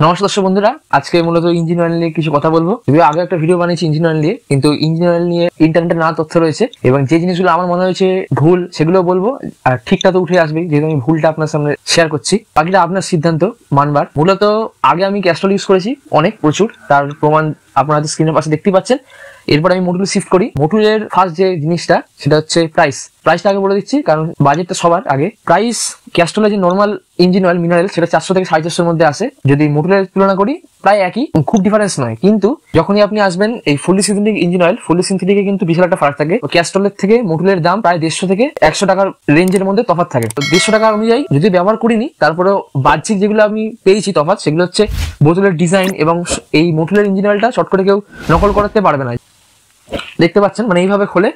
নমস্কার দর্শক বন্ধুরা, আজকে মূলত ইঞ্জিন অয়েল নিয়ে কিছু কথা বলবো। যদিও আগে একটা ভিডিও বানিয়েছি ইঞ্জিন অয়েল নিয়ে, কিন্তু ইঞ্জিন অয়েল নিয়ে ইন্টারনেটে নানা তথ্য রয়েছে এবং যে জিনিসগুলো আমার মনে হয়েছে ভুল সেগুলো বলবো, আর ঠিকটা তো উঠে আসবে যেহেতু আমি ভুলটা আপনার সামনে শেয়ার করছি। বাকিটা আপনার সিদ্ধান্ত মানবার। মূলত আগে আমি ক্যাস্ট্রল ইউজ করেছি প্রচুর, তার প্রমাণ আপনারা স্ক্রিনের পাশে দেখতে পাচ্ছেন। এরপর আমি মডুল শিফট করি। মডুলের ফার্স্ট যে জিনিসটা সেটা হচ্ছে প্রাইসটা আগে বলে দিচ্ছি, কারণ বাজেটটা সবার আগে। প্রাইস ক্যাস্ট্রলের যে নর্মাল ইঞ্জিন অয়েল মিনারেল সেটা 400 থেকে 450 মধ্যে আসে। যদি মডুলের তুলনা করি প্রায় একই, খুব ডিফারেন্স নয়। কিন্তু যখনই আপনি আসবেন এই fully synthetic engine oil, fully সিনথেটিকে কিন্তু বিশাল একটা ফারাক থাকে। ক্যাস্ট্রলের থেকে মডুলের দাম প্রায় 150 থেকে 100 টাকার রেঞ্জের মধ্যে তফাৎ থাকে। 150 টাকা অনুযায়ী যদি ব্যবহার করিনি, তারপরেও বাহ্যিক যেগুলো আমি পেয়েছি তফাৎ, সেগুলো হচ্ছে বোতলের ডিজাইন এবং এই মডুলের ইঞ্জিন অয়েলটা চট করে কেউ নকল করতে পারবে না। দেখতে পাচ্ছেন, মানে এইভাবে খোলে,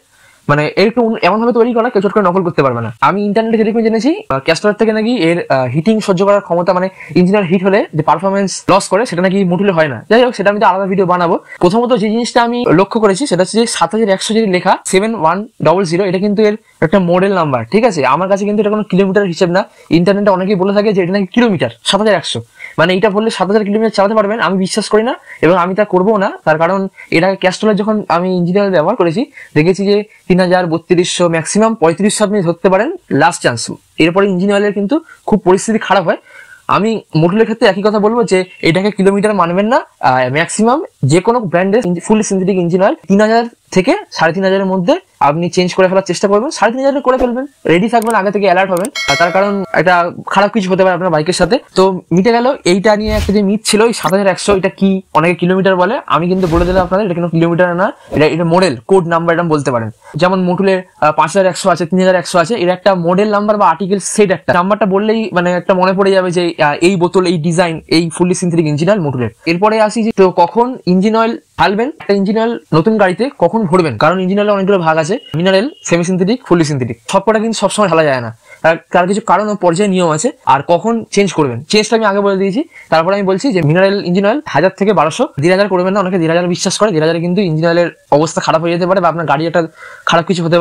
মানে একটু এমন ভাবে তৈরি করা কেউ চট করে নকল করতে পারবে না। আমি ইন্টারনেটে যেরকম জেনেছি ক্যাস্ট্রল থেকে নাকি এর হিটিং সহ্য করার ক্ষমতা, মানে ইঞ্জিনের হিট হলে যে পারফরমেন্স লস করে সেটা নাকি মডুলে হয় না। যাই হোক, সেটা আমি তো আলাদা ভিডিও বানাবো। প্রথমত যে জিনিসটা আমি লক্ষ্য করেছি সেটা হচ্ছে যে 7100 যদি লেখা 7100, এটা কিন্তু এর একটা মডেল নাম্বার, ঠিক আছে। আমার কাছে কিন্তু এটা কোনো কিলোমিটার হিসেব না। ইন্টারনেটে অনেকেই বলে থাকে যে এটা নাকি কিলোমিটার। 7100 মানে এটা বললে 7000 কিলোমিটার চালাতে পারবেন। আমি বিশ্বাস করি না এবং আমি তা করবো না। তার কারণ এটা ক্যাস্ট্রলের যখন আমি ইঞ্জিন অয়েল ব্যবহার করেছি দেখেছি যে 3000, 3200, ম্যাক্সিমাম 3500 আপনি ধরতে পারেন লাস্ট চান্স। এরপরে ইঞ্জিন অয়েলের কিন্তু খুব পরিস্থিতি খারাপ হয়। আমি মডুলের ক্ষেত্রে একই কথা বলবো যে এটাকে কিলোমিটার মানবেন না। ম্যাক্সিমাম যে কোনো ব্র্যান্ডের ফুললি সিনথেটিক ইঞ্জিন অয়েল 3000 থেকে 3500 মধ্যে আপনি চেঞ্জ করে ফেলার চেষ্টা করবেন। 3500 করে ফেলবেন, রেডি থাকবেন, আগে থেকে অ্যালার্ট হবেন। তার কারণ একটা খারাপ কিছু হতে পারে আপনার বাইকের সাথে। তো মিটে গেল এইটা নিয়ে একটা যে মিথ ছিল, 7100 এটা কি অনেকে কিলোমিটার বলে। আমি কিন্তু বলে দিলাম আপনাদের এটা কোনো কিলোমিটার না, এটা মডেল কোড নাম্বার এটা বলতে পারেন। যেমন মডুলের 5100 আছে, 3100 আছে, এর একটা মডেল নাম্বার বা আর্টিকেল সেট একটা নাম্বারটা বললেই মানে একটা মনে পড়ে যাবে যে এই বোতল, এই ডিজাইন, এই ফুললি সিনথেটিক ইঞ্জিন অয়েল মডুলের। এরপরে আসি যে তো কখন ইঞ্জিন অয়েল ঢালবেন একটা ইঞ্জিন অয়েল নতুন গাড়িতে, কখন ভরবেন। কারণ ইঞ্জিন অয়েল অনেকগুলো ভাগ আছে, mineral, semi synthetic, fully synthetic. সবকটা কিন্তু সবসময় ঢালা যায় না, তার কিছু কারণ ও পর্যায়ে নিয়ম আছে। আর কখন চেঞ্জ করবেন, চেঞ্জটা আমি আগে বলে দিয়েছি। তারপরে আমি বলছি যে মিনারেল ইঞ্জিন অয়েল 1000 থেকে 1200, 1500 করবেন না। অনেকে 1500 বিশ্বাস করে। 1500 কিন্তু ইঞ্জিন অয়েলের অবস্থা খারাপ হয়ে যেতে পারে বা আপনার গাড়ি একটা খারাপ কিছু হতে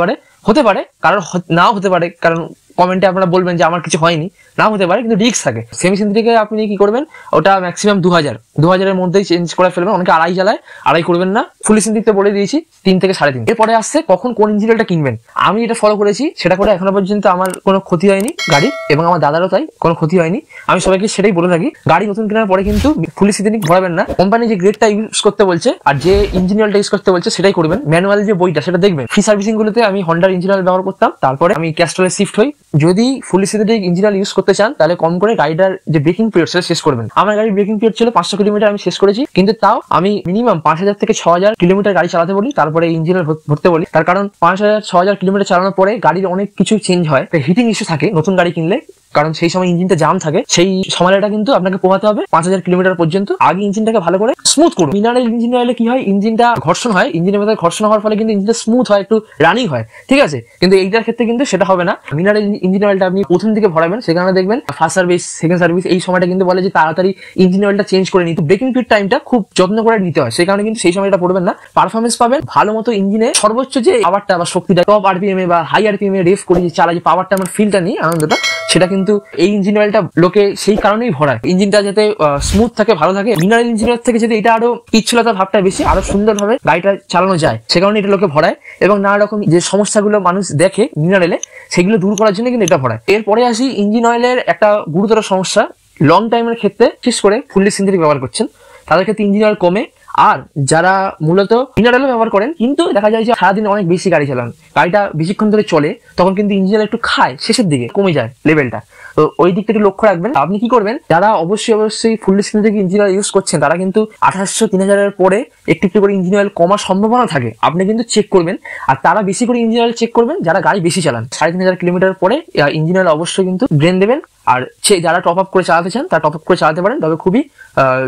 পারে, কারণ নাও হতে পারে। কারণ কমেন্টে আপনারা বলবেন যে আমার কিছু হয়নি, না হতে পারে, কিন্তু রিস্ক থাকে। সেমি সিনথেটিকে আপনি কি করবেন, ওটা ম্যাক্সিমাম 2000 মধ্যেই চেঞ্জ করে ফেলবেন। অনেকে আড়াই করবেন না। ফুলি সিনথেটিকতে বলে দিয়েছি 3 থেকে 3.5। এরপরে আসছে কখন কোন ইঞ্জিন অয়েলটা কিনবেন। আমি এটা ফলো করেছি, সেটা করে এখনো পর্যন্ত আমার কোনো ক্ষতি হয়নি গাড়ি, এবং আমার দাদারও তাই, কোনো ক্ষতি হয়নি। আমি সবাইকে সেটাই বলে থাকি, গাড়ি নতুন কেনার পরে কিন্তু ফুলি সিনথেটিক ভরাবেন না। কোম্পানি যে গ্রেডটা ইউজ করতে বলছে আর যে ইঞ্জিন অয়েলটা ইউজ করতে বলছে সেটাই করবেন। ম্যানুয়াল যে বইটা সেটা দেখবেন। ফ্রি সার্ভিসিং গুলোতে আমি হন্ডার ইঞ্জিন অয়েল ব্যবহার করতাম, তারপরে আমি ক্যাস্ট্রলে শিফট হই। যদি ফুলি সিনথেটিক ইঞ্জিন অয়েল ইউজ করতে চান তাহলে কম করে গাড়িটার যে ব্রেকিং পিরিয়ড সেটা শেষ করবেন। আমার গাড়ির ব্রেকিং পিরিয়ড ছিল 500 কিলোমিটার, আমি শেষ করেছি। কিন্তু তাও আমি মিনিমাম 5000 থেকে 6000 কিলোমিটার গাড়ি চালাতে বলি, তারপরে ইঞ্জিন অয়েল ভরতে বলি। তার কারণ 5000-6000 কিলোমিটার চালানোর পরে গাড়ির অনেক কিছু চেঞ্জ হয়, হিটিং ইস্যু থাকে নতুন গাড়ি কিনলে। কারণ সেই সময় ইঞ্জিনটা জাম থাকে, সেই সময়টা কিন্তু আপনাকে পোহাতে হবে 5000 কিলোমিটার পর্যন্ত। আগে ইঞ্জিনটাকে ভালো করে স্মুথ করুন। মিনারেল ইঞ্জিন অয়েলে কি হয়, ইঞ্জিনটা ঘর্ষণ হয়, ইঞ্জিনের মধ্যে ঘর্ষণ হওয়ার ফলে কিন্তু ইঞ্জিনটা স্মুথ হয়, একটু রানিং হয়, ঠিক আছে। কিন্তু এইটার ক্ষেত্রে কিন্তু সেটা হবে না। মিনারেল ইঞ্জিন অয়েলটা আপনি প্রথম দিকে ভরাবেন, সেখানে দেখবেন ফার্স্ট সার্ভিস, সেকেন্ড সার্ভিস, এই সময়টা কিন্তু বলে যে তাড়াতাড়ি ইঞ্জিন অয়েলটা চেঞ্জ করে নিতে। ব্রেকিং পিরিয়ড টাইমটা খুব যত্ন করে নিতে হয়, সেই কারণে কিন্তু সেই সময়টা পড়বেন না। পারফরমেন্স পাবেন ভালো মতো। ইঞ্জিনে সর্বোচ্চ যে পাওয়ারটা বা শক্তিটা টপ আরপিএম এ বা হাই আরপিএম এ রেভ করে চালা, যে পাওয়ারটা আমার ফিলটা নিই, আনন্দটা, সেটা কিন্তু এই ইঞ্জিন অয়েলটা লোকে সেই কারণেই ভরায়। ইঞ্জিনটা যাতে স্মুথ থাকে, ভালো থাকে। মিনারেল ইঞ্জিন অয়েল থেকে যদি এটা আরো পিচ্ছলতা ভাবটা বেশি, আরো সুন্দরভাবে গাড়িটা চালানো যায়, সে কারণে এটা লোকে ভরায়। এবং নানা রকম যে সমস্যাগুলো মানুষ দেখে মিনারেলে, সেগুলো দূর করার জন্য কিন্তু এটা ভরায়। এরপরে আসি ইঞ্জিন অয়েলের একটা গুরুতর সমস্যা, লং টাইমের ক্ষেত্রে, বিশেষ করে ফুললি সিনথেটিক ব্যবহার করছেন তাদের ক্ষেত্রে ইঞ্জিন অয়েল কমে। আর যারা মূলত মিনারেলও ব্যবহার করেন কিন্তু দেখা যায় যে সারাদিন অনেক বেশি গাড়ি চালান, গাড়িটা বেশিক্ষণ ধরে চলে, তখন কিন্তু ইঞ্জিন অয়েল একটু খায়, শেষের দিকে কমে যায় লেভেলটা। তো ওই দিকটা একটু লক্ষ্য রাখবেন। আপনি কি করবেন, যারা অবশ্যই fully synthetic engine oil use করছেন তারা কিন্তু 2800-3000 পরে একটু করে ইঞ্জিন অয়েল কমার সম্ভাবনা থাকে, আপনি কিন্তু চেক করবেন। আর তারা বেশি করে ইঞ্জিন অয়েল চেক করবেন যারা গাড়ি বেশি চালান। 3500 কিলোমিটার পরে ইঞ্জিন অয়েল অবশ্যই কিন্তু ড্রেন দেবেন। আর যারা টপ আপ করে চালাতে চান তারা টপ আপ করে চালাতে পারেন, তবে খুবই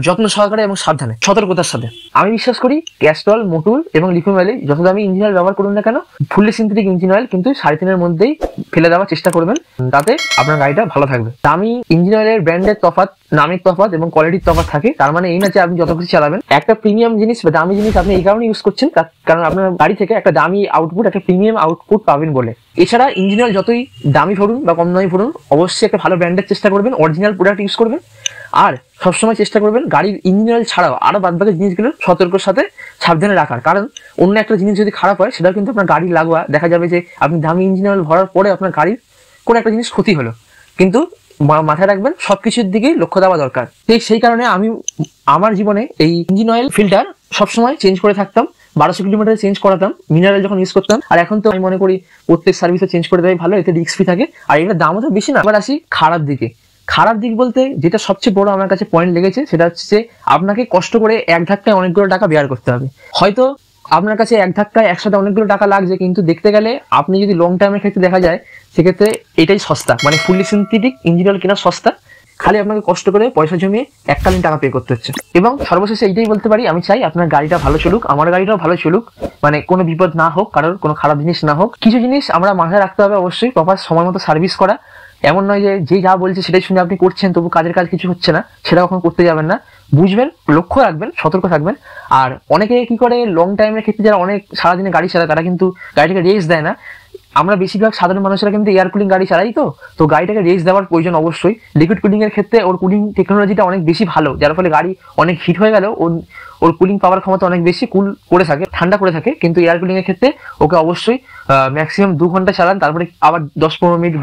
যত্ন সহকারে এবং সাবধানে, সতর্কতার সাথে। আমি বিশ্বাস করি ক্যাস্ট্রল, মটুল এবং লিথিয়াম অয়েল যত দামি ইঞ্জিন অয়েল ব্যবহার করুন না কেন, ফুললি সিনথেটিক ইঞ্জিন অয়েল কিন্তু 3.5-এর মধ্যেই ফেলে দেওয়ার চেষ্টা করবেন, তাতে আপনার গাড়িটা ভালো থাকবে। দামি ইঞ্জিন অয়েলের ব্র্যান্ডের তফাৎ, নামের তফাৎ এবং কোয়ালিটির তফাৎ থাকে। তার মানে এই না যে আপনি যত কিছু চালাবেন। একটা প্রিমিয়াম জিনিস বা দামি জিনিস আপনি এই কারণে ইউজ করছেন কারণ আপনার গাড়ি থেকে একটা দামি আউটপুট, একটা প্রিমিয়াম আউটপুট পাবেন বলে। এছাড়া ইঞ্জিন অয়েল যতই দামি ভরুন বা কম দামি ভরুন, অবশ্যই একটা ভালো ব্র্যান্ডের চেষ্টা করবেন, অরিজিনাল প্রোডাক্ট ইউজ করবেন। আর সবসময় চেষ্টা করবেন গাড়ির ইঞ্জিন অয়েল ছাড়াও আরো বাদবাকি জিনিসগুলো সতর্কর সাথে সাবধানে রাখার, কারণ অন্য একটা জিনিস যদি খারাপ হয় সেটাও কিন্তু আপনার গাড়ি লাগোয়া, দেখা যাবে যে আপনি দামি ইঞ্জিন অয়েল ভরার পরে আপনার গাড়ির কোনো একটা জিনিস ক্ষতি হলো। কিন্তু মাথায় রাখবেন সবকিছুর দিকেই লক্ষ্য দেওয়া দরকার। সেই কারণে আমি আমার জীবনে এই ইঞ্জিন অয়েল ফিল্টার সবসময় চেঞ্জ করে থাকতাম, 1200 কিলোমিটার চেঞ্জ করাতাম মিনারেল যখন ইউজ করতাম। আর এখন তো আমি মনে করি প্রত্যেক সার্ভিসে চেঞ্জ করে দেওয়াই ভালো, এতে রিস্ক ফ্রি থাকে আর এটার দামও তো বেশি না। এবার আসি খারাপ দিকে। খারাপ দিক বলতে যেটা সবচেয়ে বড় আমার কাছে পয়েন্ট লেগেছে সেটা হচ্ছে আপনাকে কষ্ট করে এক ধাক্কায় অনেকগুলো টাকা বেয়ার করতে হবে। হয়তো আপনার কাছে এক ধাক্কায় একসাথে অনেকগুলো টাকা লাগছে, কিন্তু দেখতে গেলে আপনি যদি লং টাইমের ক্ষেত্রে দেখা যায় সেক্ষেত্রে এটাই সস্তা, মানে ফুললি সিনথেটিক ইঞ্জিন অয়েল কেনা সস্তা, খালি আপনাকে কষ্ট করে পয়সা জমিয়ে এককালীন টাকা পে করতে হচ্ছে। এবং সর্বশেষে এইটাই বলতে পারি, আমি চাই আপনার গাড়িটা ভালো চলুক, আমার গাড়িটাও ভালো চলুক, মানে কোনো বিপদ না হোক, কারোর কোনো খারাপ জিনিস না হোক। কিছু জিনিস আমরা মাথায় রাখতে হবে অবশ্যই, প্রপার সময় মতো সার্ভিস করা। এমন নয় যে যা বলছে সেটাই শুনে আপনি করছেন তবু কাজের কাজ কিছু হচ্ছে না, সেটা কখন করতে যাবেন না। বুঝবেন, লক্ষ্য রাখবেন, সতর্ক থাকবেন। আর অনেকে কি করে লং টাইমের ক্ষেত্রে যারা অনেক সারাদিনে গাড়ি চালায় তারা কিন্তু গাড়িটাকে রেস দেয় না। আমরা বেশিরভাগ সাধারণ মানুষেরা কিন্তু এয়ার কুলিং গাড়ি চালাই, তো গাড়িটাকে রেস দেওয়ার প্রয়োজন অবশ্যই। লিকুইড কুলিং এর ক্ষেত্রে ওর কুলিং টেকনোলজিটা অনেক বেশি ভালো, যার ফলে গাড়ি অনেক হিট হয়ে গেল ওর কুলিং পাওয়ার ক্ষমতা অনেক বেশি, কুল করে থাকে, ঠান্ডা করে থাকে। কিন্তু এয়ার কুলিং এর ক্ষেত্রে ওকে অবশ্যই ম্যাক্সিমাম 2 ঘন্টা চালান, তারপরে আবার 10-15 মিনিট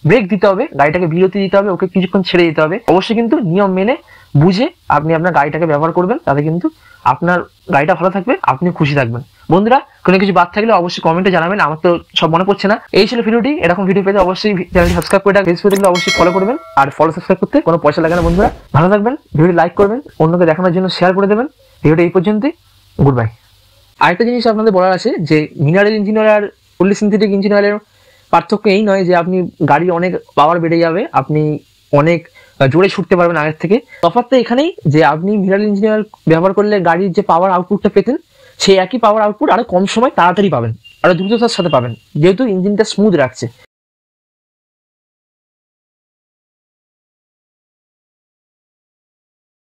ব্রেক দিতে হবে, গাড়িটাকে বিরতি দিতে হবে, ওকে কিছুক্ষণ ছেড়ে দিতে হবে। অবশ্যই কিন্তু নিয়ম মেনে বুঝে আপনি আপনার গাড়িটাকে ব্যবহার করবেন, তাতে কিন্তু আপনার গাড়িটা ভালো থাকবে, আপনি খুশি থাকবেন। বন্ধুরা, কোনো কিছু বাদ থাকলে অবশ্যই কমেন্টে জানাবেন, আমার তো সব মনে পড়ছে না। এই ছিল ভিডিওটি। এরকম ভিডিও পেতে অবশ্যই চ্যানেলটি সাবস্ক্রাইব করে রাখবেন, ফেসবুকে দেখলে অবশ্যই ফলো করবেন, আর ফলো সাবস্ক্রাইব করতে কোনো পয়সা লাগে না। বন্ধুরা ভালো থাকবেন, ভিডিওটি লাইক করবেন, অন্যকে দেখানোর জন্য শেয়ার করে দেবেন। ভিডিওটা এই পর্যন্তই, গুড বাই। আরেকটা জিনিস আপনাদের বলার আছে যে মিনারেল ইঞ্জিন অয়েল আর ফুললি সিনথেটিক ইঞ্জিন অয়েলের পার্থক্য এই নয় যে আপনি গাড়ির অনেক পাওয়ার বেড়ে যাবে, আপনি অনেক জোরে ছুটতে পারবেন আগের থেকে। তফাৎটা এখানেই যে আপনি মিনারেল ইঞ্জিন অয়েল ব্যবহার করলে গাড়ির যে পাওয়ার আউটপুটটা পেতেন সেই একই পাওয়ার আউটপুট আরো কম সময় তাড়াতাড়ি পাবেন, আরো দ্রুততার সাথে পাবেন, যেহেতু ইঞ্জিনটা স্মুথ রাখছে।